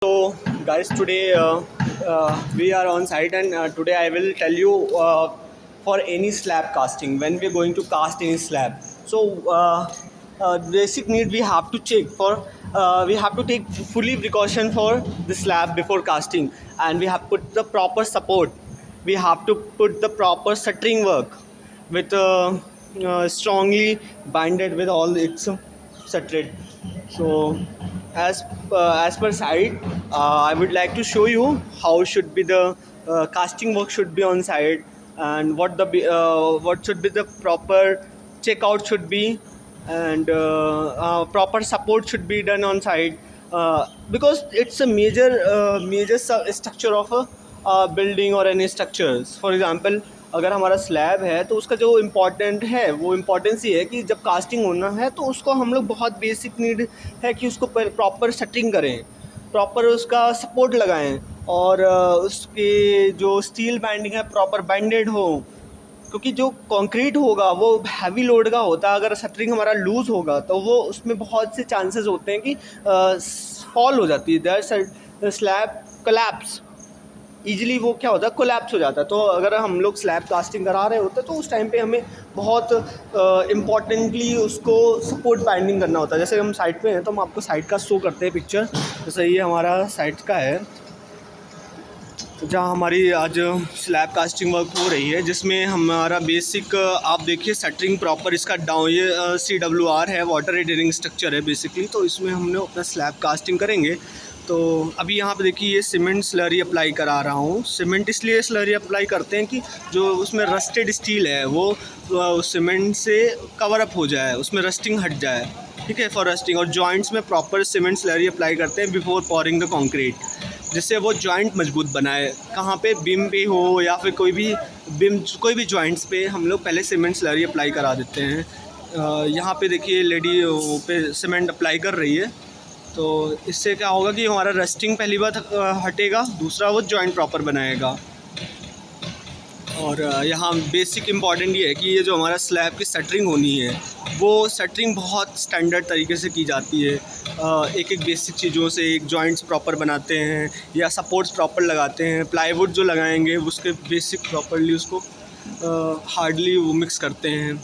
So, guys, today we are on site, and today I will tell you for any slab casting when we are going to cast any slab. So, basic need we have to check for. We have to take fully precaution for the slab before casting, and we have put the proper support. We have to put the proper shuttering work with strongly binded with all its shuttred. So as per site, I would like to show you how should be the casting work should be on site, and what should be the proper checkout should be, and proper support should be done on site, because it's a major structure of a building और any structures. For example, अगर हमारा slab है तो उसका जो important है वो importance ये है कि जब कास्टिंग होना है तो उसको हम लोग बहुत बेसिक नीड है कि उसको प्रॉपर शटरिंग करें, प्रॉपर उसका सपोर्ट लगाएं, और उसके जो स्टील बाइंडिंग है प्रॉपर बाइंडेड हो, क्योंकि जो कंक्रीट होगा वो हैवी लोड का होता है. अगर शटरिंग हमारा लूज़ होगा तो वो उसमें बहुत से चांसेस होते हैं कि फॉल हो जाती है, दैट स्लैब कोलैप्स ईजिली. वो क्या होता है, कोलैप्स हो जाता है. तो अगर हम लोग स्लैब कास्टिंग करा रहे होते हैं तो उस टाइम पे हमें बहुत इम्पॉर्टेंटली उसको सपोर्ट बाइंडिंग करना होता है. जैसे हम साइट पे हैं तो हम आपको साइट का शो करते हैं पिक्चर. जैसे ये हमारा साइट का है जहाँ हमारी आज स्लैब कास्टिंग वर्क हो रही है, जिसमें हमारा बेसिक आप देखिए शटरिंग प्रॉपर इसका डाउन, ये CWR है, वाटर रिटेनिंग स्ट्रक्चर है बेसिकली. तो इसमें हमने अपना स्लैब कास्टिंग करेंगे. तो अभी यहाँ पे देखिए ये सीमेंट स्लरी अप्लाई करा रहा हूँ. सीमेंट इसलिए स्लरी अप्लाई करते हैं कि जो उसमें रस्टेड स्टील है वो सीमेंट से कवर अप हो जाए, उसमें रस्टिंग हट जाए. ठीक है, फॉर रस्टिंग. और जॉइंट्स में प्रॉपर सीमेंट स्लरी अप्लाई करते हैं बिफोर पॉरिंग द कंक्रीट, जिससे वो जॉइंट मजबूत बनाए. कहाँ पे, बीम पे हो या फिर कोई भी जॉइंट्स पे हम लोग पहले सीमेंट स्लरी अप्लाई करा देते हैं. यहाँ पे देखिए लेडी पे सीमेंट अप्लाई कर रही है. तो इससे क्या होगा कि हमारा रस्टिंग पहली बात हटेगा, दूसरा वो जॉइंट प्रॉपर बनाएगा. और यहाँ बेसिक इम्पॉर्टेंट ये है कि ये जो हमारा स्लैब की शटरिंग होनी है वो शटरिंग बहुत स्टैंडर्ड तरीके से की जाती है. एक एक बेसिक चीज़ों से एक जॉइंट्स प्रॉपर बनाते हैं या सपोर्ट्स प्रॉपर लगाते हैं. प्लाईवुड जो लगाएंगे उसके बेसिक प्रॉपरली उसको हार्डली वो मिक्स करते हैं.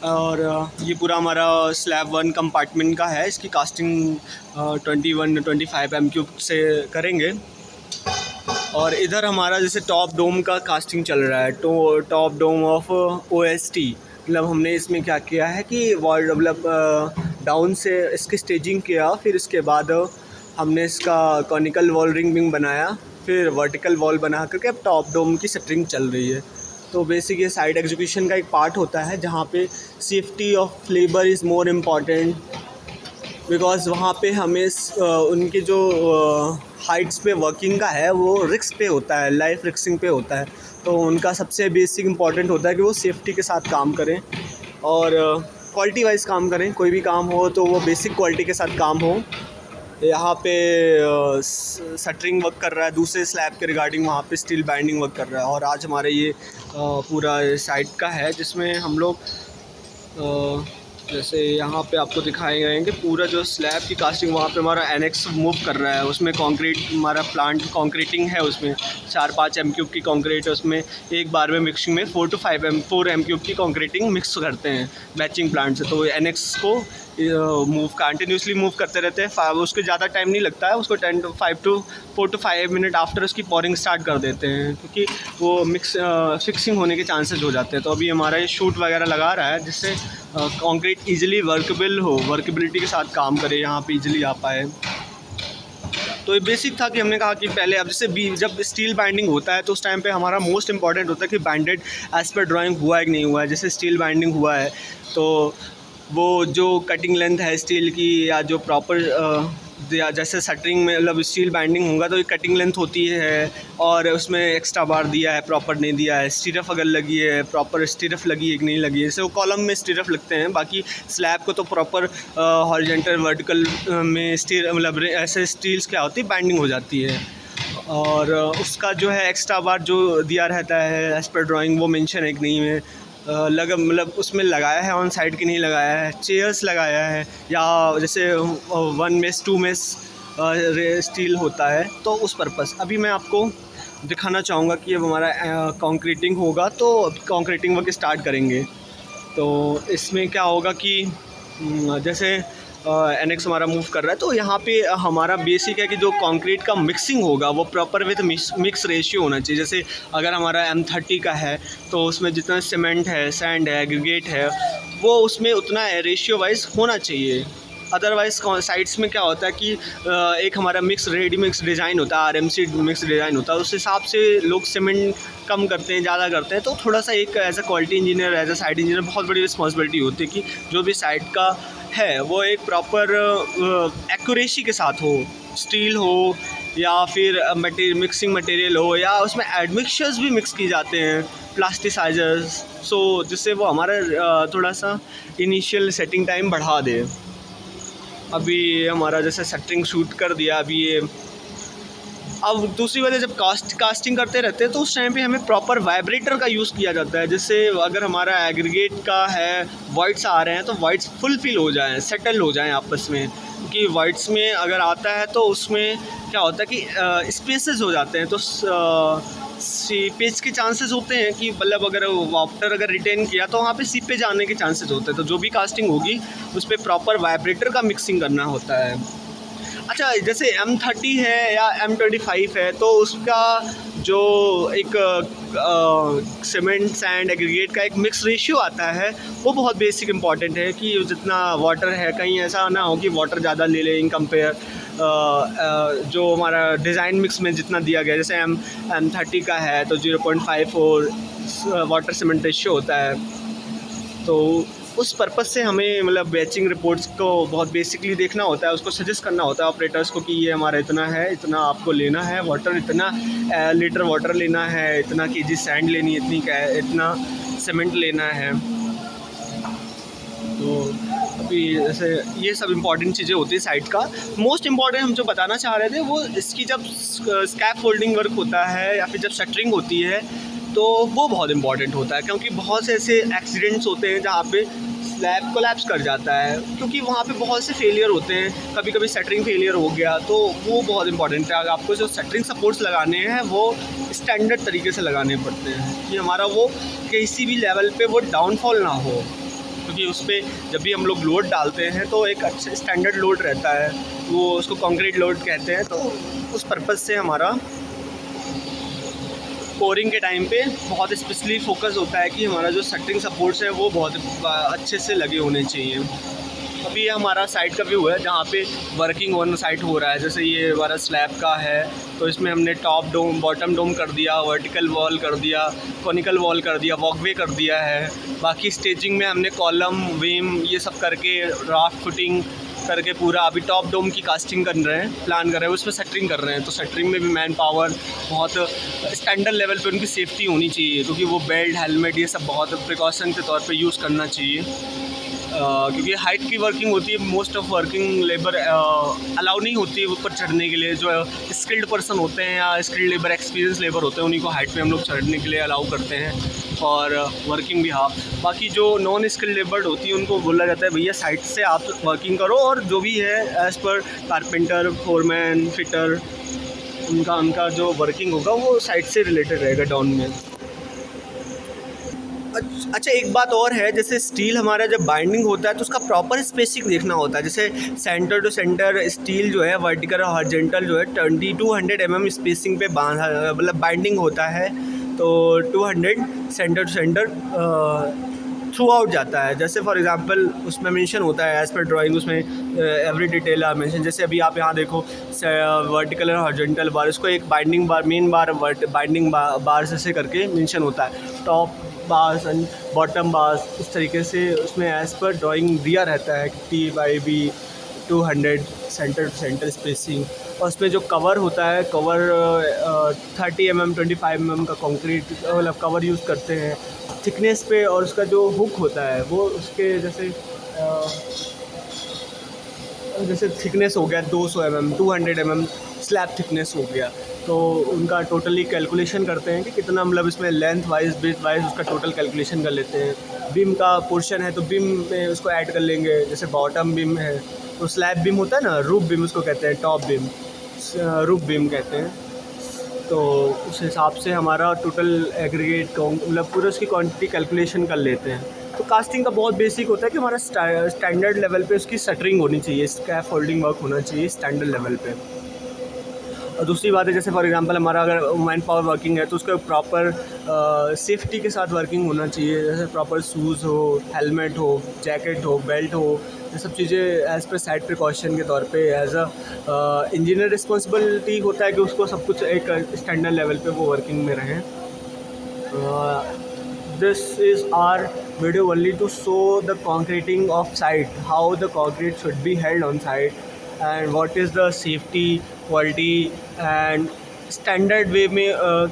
और ये पूरा हमारा स्लैब 1 कंपार्टमेंट का है. इसकी कास्टिंग 21-25 M³ से करेंगे. और इधर हमारा जैसे टॉप डोम का कास्टिंग चल रहा है, तो टॉप डोम ऑफ OST. मतलब हमने इसमें क्या किया है कि वॉल मतलब डाउन से इसकी स्टेजिंग किया, फिर इसके बाद हमने इसका कॉनिकल वॉल रिंग बनाया, फिर वर्टिकल वॉल बना करके अब टॉप डोम की शटरिंग चल रही है. तो बेसिक ये साइड एग्जीक्यूशन का एक पार्ट होता है जहाँ पे safety of labour is more important, because वहाँ पे हमें उनके जो हाइट्स पे वर्किंग का है वो रिस्क पे होता है, लाइफ रिस्किंग पे होता है. तो उनका सबसे बेसिक इम्पॉर्टेंट होता है कि वो सेफ्टी के साथ काम करें और क्वालिटी वाइज काम करें. कोई भी काम हो तो वो बेसिक क्वालिटी के साथ काम हो. यहाँ पे शटरिंग वर्क कर रहा है दूसरे स्लैब के रिगार्डिंग, वहाँ पे स्टील बाइंडिंग वर्क कर रहा है. और आज हमारे ये पूरा साइट का है जिसमें हम लोग जैसे यहाँ पे आपको दिखाए गए हैं कि पूरा जो स्लैब की कास्टिंग वहाँ पे हमारा एनेक्स मूव कर रहा है. उसमें कंक्रीट, हमारा प्लांट कंक्रीटिंग है, उसमें 4-5 M³ की कंक्रीट है. उसमें एक बार में मिक्सिंग में 4 M³ की कंक्रीटिंग मिक्स करते हैं बैचिंग प्लांट से. तो एनेक्स को कंटिन्यूसली मूव करते रहते हैं. उसको ज़्यादा टाइम नहीं लगता है, उसको 4 to 5 मिनट आफ्टर उसकी पोरिंग स्टार्ट कर देते हैं, क्योंकि वो फिक्सिंग होने के चांसेस हो जाते हैं. तो अभी हमारा ये शूट वगैरह लगा रहा है जिससे कंक्रीट ईजिली वर्केबल हो, वर्केबिलिटी के साथ काम करे, यहाँ पे ईजिली आ पाए. तो ये बेसिक था कि हमने कहा कि पहले अब जैसे जब स्टील बाइंडिंग होता है तो उस टाइम पे हमारा मोस्ट इंपॉर्टेंट होता है कि बाइंडेड एज पर ड्राइंग हुआ है कि नहीं हुआ है. जैसे स्टील बाइंडिंग हुआ है तो वो जो कटिंग लेंथ है स्टील की, या जो प्रॉपर या जैसे शटरिंग में मतलब स्टील बाइंडिंग होगा तो एक कटिंग लेंथ होती है, और उसमें एक्स्ट्रा बार दिया है, प्रॉपर नहीं दिया है, स्टीरफ अगर लगी है, प्रॉपर स्टीरफ लगी है कि नहीं लगी है. जैसे वो कॉलम में स्टीरफ लगते हैं, बाकी स्लैब को तो प्रॉपर हॉरिजॉन्टल वर्टिकल में स्टील मतलब ऐसे स्टील्स क्या होती है बाइंडिंग हो जाती है. और उसका जो है एक्स्ट्रा बार जो दिया रहता है एज पर ड्राइंग वो मेंशन है कि नहीं है, मतलब उसमें लगाया है ऑन साइड की नहीं लगाया है. चेयर्स लगाया है, या जैसे 1 मेस 2 मेस स्टील होता है, तो उस पर्पस। अभी मैं आपको दिखाना चाहूँगा कि अब हमारा कंक्रीटिंग होगा, तो कंक्रीटिंग वर्क स्टार्ट करेंगे। तो इसमें क्या होगा कि जैसे एनेक्स हमारा मूव कर रहा है, तो यहाँ पे हमारा बेसिक है कि जो कंक्रीट का मिक्सिंग होगा वो प्रॉपर विथ मिक्स रेशियो होना चाहिए। जैसे अगर हमारा M30 का है तो उसमें जितना सीमेंट है, सैंड है, एग्रीगेट है, वो उसमें उतना रेशियो वाइज होना चाहिए। अदरवाइज़ साइड्स में क्या होता है कि एक हमारा रेडी मिक्स डिज़ाइन होता है, RMC मिक्स डिज़ाइन होता है, उस हिसाब से लोग सीमेंट कम करते हैं, ज़्यादा करते हैं। तो थोड़ा सा एक as a quality engineer, as a site engineer बहुत बड़ी रिस्पॉन्सिबिलिटी होती है कि जो भी साइट का है वो एक प्रॉपर एक्यूरेसी के साथ हो, स्टील हो या फिर मिक्सिंग मटेरियल हो, या उसमें एडमिक्सचर्स भी मिक्स की जाते हैं, प्लास्टिसाइजर्स, सो जिससे वो हमारा थोड़ा सा इनिशियल सेटिंग टाइम बढ़ा दे। अभी हमारा जैसे सेटरिंग शूट कर दिया अभी ये। अब दूसरी वजह, जब कास्टिंग करते रहते हैं तो उस टाइम पे हमें प्रॉपर वाइब्रेटर का यूज़ किया जाता है, जिससे अगर हमारा एग्रीगेट का है, वॉइड्स आ रहे हैं तो वॉइड्स फुलफिल हो जाएं, सेटल हो जाएं आपस में। क्योंकि वॉइड्स में अगर आता है तो उसमें क्या होता है कि स्पेसेस हो जाते हैं, तो सीपेज के चांसेस होते हैं कि मतलब अगर वाटर अगर रिटेन किया तो वहाँ पे सीपेज आने के चांसेस होते हैं। तो जो भी कास्टिंग होगी उस पर प्रॉपर वाइब्रेटर का मिक्सिंग करना होता है। अच्छा, जैसे M30 है या M25 है, तो उसका जो एक सीमेंट, सैंड, एग्रीगेट का एक मिक्स रेशियो आता है, वो बहुत बेसिक इंपॉर्टेंट है कि जितना वाटर है, कहीं ऐसा ना हो कि वाटर ज़्यादा ले लें इन कंपेयर जो हमारा डिज़ाइन मिक्स में जितना दिया गया। जैसे M30 का है तो 0.54 वाटर सीमेंट रेशियो होता है। तो उस पर्पज़ से हमें मतलब बैचिंग रिपोर्ट्स को बहुत बेसिकली देखना होता है, उसको सजेस्ट करना होता है ऑपरेटर्स को कि ये हमारा इतना है, इतना आपको लेना है वाटर, इतना लीटर वाटर लेना है, इतना केजी सैंड लेनी है, इतना सीमेंट लेना है। तो अभी जैसे ये सब इम्पॉर्टेंट चीज़ें होती है साइट का। मोस्ट इम्पॉर्टेंट हम जो बताना चाह रहे थे वो इसकी जब स्कैप फोल्डिंग वर्क होता है या फिर जब शटरिंग होती है तो वो बहुत इंपॉर्टेंट होता है, क्योंकि बहुत से ऐसे एक्सीडेंट्स होते हैं जहाँ पे स्लैब कोलैप्स कर जाता है, क्योंकि वहाँ पे बहुत से फेलियर होते हैं। कभी कभी शटरिंग फेलियर हो गया, तो वो बहुत इंपॉर्टेंट है। आपको जो शटरिंग सपोर्ट्स लगाने हैं वो स्टैंडर्ड तरीके से लगाने पड़ते हैं कि हमारा वो किसी भी लेवल पे वो डाउनफॉल ना हो, क्योंकि उस पर जब भी हम लोग लोड डालते हैं तो एक अच्छा स्टैंडर्ड लोड रहता है, वो उसको कंक्रीट लोड कहते हैं। तो उस पर्पज़ से हमारा पोरिंग के टाइम पे बहुत स्पेशली फोकस होता है कि हमारा जो शटरिंग सपोर्ट्स हैं वो बहुत अच्छे से लगे होने चाहिए। अभी ये हमारा साइट का व्यू है जहाँ पे वर्किंग ऑन साइट हो रहा है। जैसे ये हमारा स्लैब का है तो इसमें हमने टॉप डोम, बॉटम डोम कर दिया, वर्टिकल वॉल कर दिया, कॉनिकल वॉल कर दिया, वॉकवे कर दिया है। बाकी स्टेजिंग में हमने कॉलम, बीम ये सब करके राफ्ट फुटिंग करके पूरा अभी टॉप डोम की कास्टिंग कर रहे हैं, प्लान कर रहे हैं, उसमें शटरिंग कर रहे हैं। तो शटरिंग में भी मैन पावर बहुत स्टैंडर्ड लेवल पे उनकी सेफ्टी होनी चाहिए, क्योंकि वो बेल्ट, हेलमेट ये सब बहुत प्रिकॉशन के तौर पे यूज़ करना चाहिए। क्योंकि हाइट की वर्किंग होती है, most of working labour allow नहीं होती है ऊपर चढ़ने के लिए। जो स्किल्ड पर्सन होते हैं या स्किल्ड लेबर, एक्सपीरियंस लेबर होते हैं, उन्हीं को हाइट पे हम लोग चढ़ने के लिए अलाउ करते हैं और वर्किंग भी हाफ। बाकी जो नॉन स्किल्ड लेबर होती है उनको बोला जाता है भैया साइट से आप वर्किंग करो, और जो भी है as per carpenter, foreman, fitter, उनका जो वर्किंग होगा वो साइट से रिलेटेड रहेगा डाउन में। अच्छा, एक बात और है, जैसे स्टील हमारा जब बाइंडिंग होता है तो उसका प्रॉपर स्पेसिंग देखना होता है। जैसे सेंटर टू सेंटर स्टील जो है वर्टिकल और हॉरिजॉन्टल जो है 2200 mm स्पेसिंग पे मतलब बाइंडिंग होता है। तो 200 centre to centre throughout जाता है। जैसे फॉर एग्जांपल उसमें मेंशन होता है एज़ पर ड्राइंग, उसमें एवरी डिटेल आर मेंशन। जैसे अभी आप यहाँ देखो वर्टिकल और हॉरिजॉन्टल बार, इसको एक बाइंडिंग बार, मेन बार, बाइंडिंग बार से करके मेंशन होता है। Top bars and bottom bars इस तरीके से उसमें एज़ पर ड्राइंग दिया रहता है कि T/B 200 centre to centre spacing. और उसमें जो कवर होता है, कवर 30 mm 25 mm का कंक्रीट मतलब कवर यूज़ करते हैं थिकनेस पे। और उसका जो हुक होता है वो उसके जैसे थिकनेस हो गया 200 mm 200 mm स्लैब थिकनेस हो गया, तो उनका टोटली कैलकुलेशन करते हैं कि कितना मतलब इसमें लेंथ वाइज, ब्रेथ वाइज उसका टोटल कैलकुलेशन कर लेते हैं। बीम का पोर्शन है तो बीम में उसको ऐड कर लेंगे। जैसे बॉटम बीम है तो स्लैब बीम होता है ना, रूफ बीम उसको कहते हैं, टॉप बीम रूफ बीम कहते हैं। तो उस हिसाब से हमारा टोटल एग्रीगेट मतलब पूरा उसकी क्वांटिटी कैलकुलेशन कर लेते हैं। तो कास्टिंग का बहुत बेसिक होता है कि हमारा स्टैंडर्ड लेवल पे उसकी शटरिंग होनी चाहिए, स्कैफ फोल्डिंग वर्क होना चाहिए स्टैंडर्ड लेवल पे। और दूसरी बात है, जैसे फॉर एग्जांपल हमारा अगर मैन पावर वर्किंग है तो उसका प्रॉपर सेफ्टी के साथ वर्किंग होना चाहिए, जैसे प्रॉपर शूज़ हो, हेलमेट हो, जैकेट हो, बेल्ट हो, ये सब चीज़ें एज़ पर साइड प्रिकॉशन के तौर पे एज अ इंजीनियर रिस्पॉन्सिबिलिटी होता है कि उसको सब कुछ एक स्टैंडर्ड लेवल पे वो वर्किंग में रहें। This is our video only to show the concreting of site, how the concrete should be held on site, and what is the safety, quality and standard वे में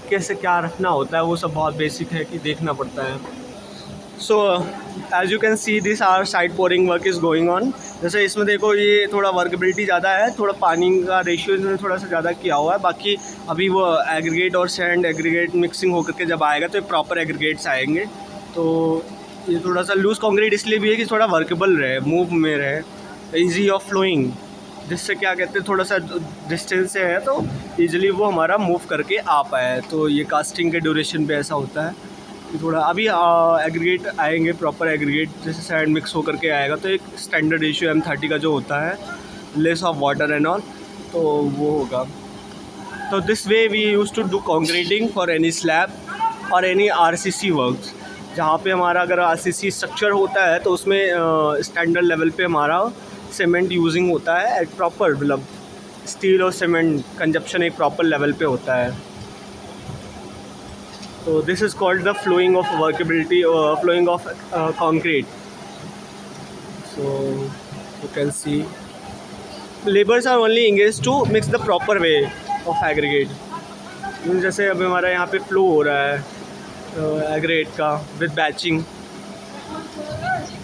कैसे क्या रखना होता है, वो सब बहुत बेसिक है कि देखना पड़ता है। So as you can see this are side pouring work is going on. जैसे इसमें देखो ये थोड़ा वर्कबिलिटी ज़्यादा है, थोड़ा पानी का रेशियो इसमें थोड़ा सा ज़्यादा किया हुआ है। बाकी अभी वो एग्रीगेट और सैंड एग्रीगेट मिक्सिंग होकर के जब आएगा तो प्रॉपर एग्रीगेट्स आएंगे। तो ये थोड़ा सा लूज़ कॉन्क्रीट इसलिए भी है कि थोड़ा वर्केबल रहे, मूव में रहे, ईजी ऑफ फ्लोइंग, जिससे क्या कहते हैं थोड़ा सा डिस्टेंस से है तो ईजिली वो हमारा मूव करके आ पाए। तो ये कास्टिंग के ड्यूरेशन पे ऐसा होता है कि थोड़ा अभी एग्रीगेट आएंगे, प्रॉपर एग्रीगेट जैसे सैंड मिक्स होकर के आएगा तो एक स्टैंडर्ड रेशियो M30 का जो होता है, less of water and all, तो वो होगा। तो this way we use to do concreting for any slab और एनी RCC वर्क्स। जहाँ पे हमारा अगर RCC स्ट्रक्चर होता है तो उसमें स्टैंडर्ड लेवल पे हमारा सीमेंट यूजिंग होता है, एक प्रॉपर मतलब स्टील और सीमेंट कंजप्शन एक प्रॉपर लेवल पे होता है। तो this is called the flowing of workability, flowing of concrete. So you can see labours are only engaged to mix the proper way of aggregate. जैसे अब हमारा यहाँ पे फ्लो हो रहा है एग्रीगेट का with batching.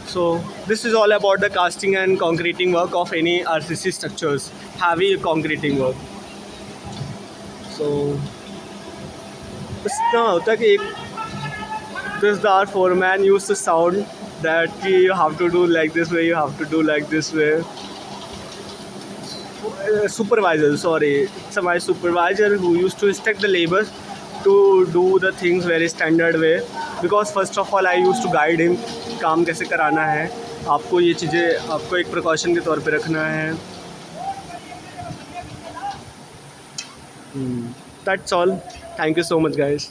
So this is all about the casting and concreting work of any RCC structures, heavy concreting work. So इतना होता है कि एक this the our foreman used to sound that you have to do like this way, you have to do like this way. Supervisor, sorry, it's my supervisor who used to instruct the laborers to do the things very standard way, because first of all I used to guide him काम कैसे कराना है, आपको ये चीज़ें आपको एक precaution के तौर पे रखना है। That's all. Thank you so much guys.